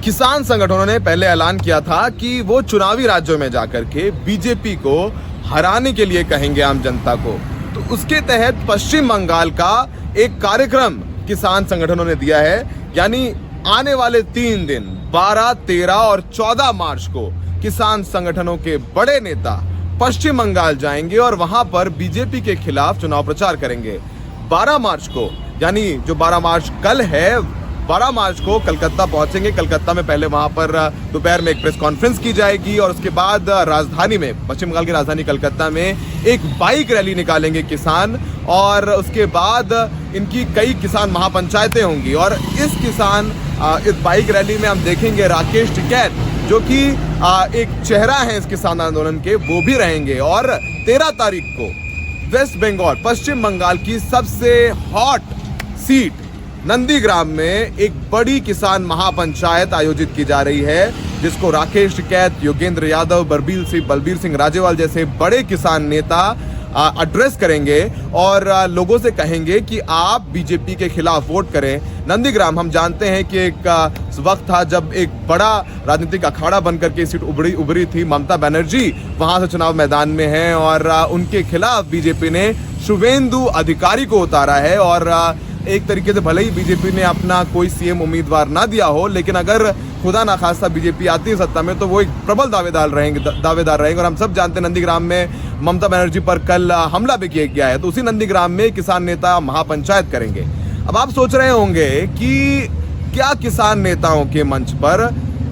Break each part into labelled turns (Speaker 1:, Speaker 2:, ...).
Speaker 1: किसान संगठनों ने पहले ऐलान किया था कि वो चुनावी राज्यों में जाकर के बीजेपी को हराने के लिए कहेंगे आम जनता को। तो उसके तहत पश्चिम बंगाल का एक कार्यक्रम किसान संगठनों ने दिया है, यानी आने वाले 3 दिन 12, 13 और 14 मार्च को किसान संगठनों के बड़े नेता पश्चिम बंगाल जाएंगे और वहां पर बीजेपी के खिलाफ चुनाव प्रचार करेंगे। 12 मार्च को, यानी जो 12 मार्च कल है, 12 मार्च को कलकत्ता पहुंचेंगे। कलकत्ता में पहले वहां पर दोपहर में एक प्रेस कॉन्फ्रेंस की जाएगी और उसके बाद राजधानी में, पश्चिम बंगाल की राजधानी कलकत्ता में एक बाइक रैली निकालेंगे किसान, और उसके बाद इनकी कई किसान महापंचायतें होंगी। और इस बाइक रैली में हम देखेंगे राकेश टिकैत, जो कि एक चेहरा है इस किसान आंदोलन के, वो भी रहेंगे। और 13 तारीख को वेस्ट बंगाल, पश्चिम बंगाल की सबसे हॉट सीट नंदीग्राम में एक बड़ी किसान महापंचायत आयोजित की जा रही है, जिसको राकेश टिकैत, योगेंद्र यादव, बलबीर सिंह राजेवाल जैसे बड़े किसान नेता एड्रेस करेंगे और लोगों से कहेंगे कि आप बीजेपी के खिलाफ वोट करें। नंदीग्राम, हम जानते हैं कि एक वक्त था जब एक बड़ा राजनीतिक अखाड़ा बनकर के सीट उभरी थी। ममता बनर्जी वहां से चुनाव मैदान में हैं और उनके खिलाफ बीजेपी ने शुवेंदु अधिकारी को उतारा है। और एक तरीके से भले ही बीजेपी ने अपना कोई सीएम उम्मीदवार ना दिया हो, लेकिन अगर खुदा ना खास्ता बीजेपी आती है सत्ता में तो वो एक प्रबल दावेदार रहेंगे। और हम सब जानते हैं नंदीग्राम में ममता बनर्जी पर कल हमला भी किया गया है, तो उसी नंदीग्राम में किसान नेता महापंचायत करेंगे। अब आप सोच रहे होंगे कि क्या किसान नेताओं के मंच पर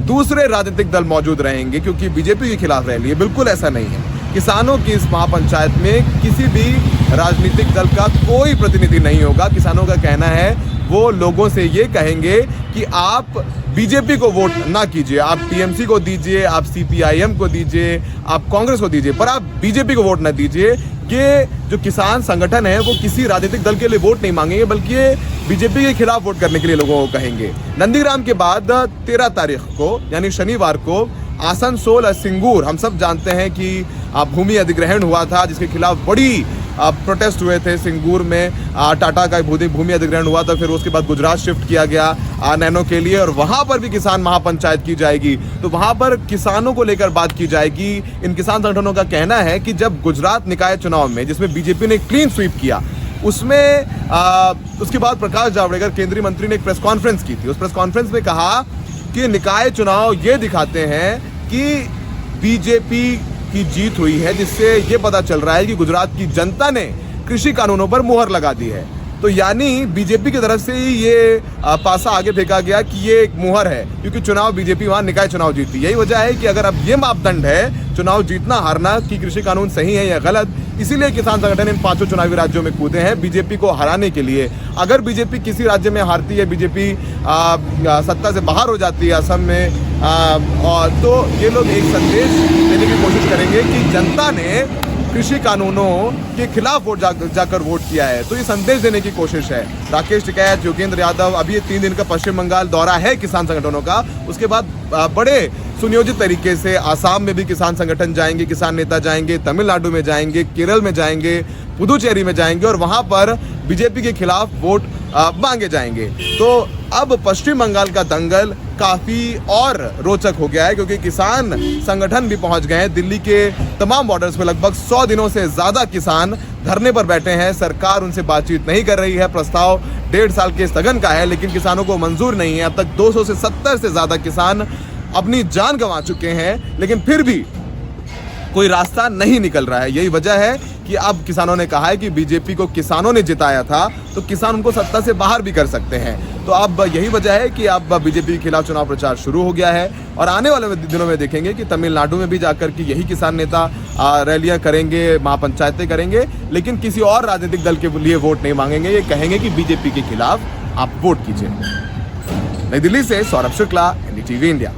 Speaker 1: दूसरे राजनीतिक दल मौजूद रहेंगे क्योंकि बीजेपी के खिलाफ रैली है? बिल्कुल ऐसा नहीं है। किसानों की इस महापंचायत में किसी भी राजनीतिक दल का कोई प्रतिनिधि नहीं होगा। किसानों का कहना है वो लोगों से ये कहेंगे कि आप बीजेपी को वोट ना कीजिए, आप टीएमसी को दीजिए, आप सीपीआईएम को दीजिए, आप कांग्रेस को दीजिए, पर आप बीजेपी को वोट ना दीजिए। ये जो किसान संगठन है वो किसी राजनीतिक दल के लिए वोट नहीं मांगेंगे, बल्कि ये बीजेपी के खिलाफ वोट करने के लिए लोगों को कहेंगे। नंदीग्राम के बाद 13 तारीख को, यानी शनिवार को, आसनसोल और सिंगूर, हम सब जानते हैं कि भूमि अधिग्रहण हुआ था जिसके खिलाफ बड़ी प्रोटेस्ट हुए थे। सिंगूर में टाटा का भूमि अधिग्रहण हुआ था, फिर उसके बाद गुजरात शिफ्ट किया गया नैनो के लिए, और वहां पर भी किसान महापंचायत की जाएगी। तो वहां पर किसानों को लेकर बात की जाएगी। इन किसान संगठनों का कहना है कि जब गुजरात निकाय चुनाव में, जिसमें बीजेपी ने क्लीन स्वीप किया, उसमें उसके बाद प्रकाश जावड़ेकर केंद्रीय मंत्री ने एक प्रेस कॉन्फ्रेंस की थी। उस प्रेस कॉन्फ्रेंस में कहा कि निकाय चुनाव ये दिखाते हैं कि बीजेपी की जीत हुई है, जिससे ये पता चल रहा है कि गुजरात की जनता ने कृषि कानूनों पर मुहर लगा दी है। तो यानी बीजेपी की तरफ से ही ये पासा आगे फेंका गया कि ये एक मुहर है, क्योंकि चुनाव बीजेपी वहां निकाय चुनाव जीती। यही वजह है कि अगर अब ये मापदंड है चुनाव जीतना हारना कि कृषि कानून सही है या गलत, इसीलिए किसान संगठन इन 5 चुनावी राज्यों में कूदे हैं बीजेपी को हराने के लिए। अगर बीजेपी किसी राज्य में हारती है, बीजेपी सत्ता से बाहर हो जाती है असम में, और तो ये लोग एक संदेश देने की कोशिश करेंगे कि जनता ने कृषि कानूनों के खिलाफ जाकर वोट किया है। तो ये संदेश देने की कोशिश है। राकेश टिकैत, योगेंद्र यादव, अभी ये 3 दिन का पश्चिम बंगाल दौरा है किसान संगठनों का। उसके बाद बड़े सुनियोजित तरीके से आसाम में भी किसान संगठन जाएंगे, किसान नेता जाएंगे, तमिलनाडु में जाएंगे, केरल में जाएंगे, पुदुचेरी में जाएंगे, और वहां पर बीजेपी के खिलाफ वोट मांगे जाएंगे। तो अब पश्चिम बंगाल का दंगल काफी और रोचक हो गया है, क्योंकि किसान संगठन भी पहुंच गए हैं। दिल्ली के तमाम बॉर्डर्स पे लगभग 100 दिनों से ज्यादा किसान धरने पर बैठे हैं। सरकार उनसे बातचीत नहीं कर रही है। प्रस्ताव 1.5 साल के स्थगन का है, लेकिन किसानों को मंजूर नहीं है। अब तक 270 से ज्यादा किसान अपनी जान गंवा चुके हैं, लेकिन फिर भी कोई रास्ता नहीं निकल रहा है। यही वजह है कि अब किसानों ने कहा है कि बीजेपी को किसानों ने जिताया था, तो किसान उनको सत्ता से बाहर भी कर सकते हैं। तो अब यही वजह है कि अब बीजेपी के खिलाफ चुनाव प्रचार शुरू हो गया है, और आने वाले दिनों में देखेंगे कि तमिलनाडु में भी जाकर के यही किसान नेता रैलियां करेंगे, महापंचायतें करेंगे, लेकिन किसी और राजनीतिक दल के लिए वोट नहीं मांगेंगे। ये कहेंगे कि बीजेपी के खिलाफ आप वोट कीजिए। नई दिल्ली से सौरभ शुक्ला, NDTV इंडिया।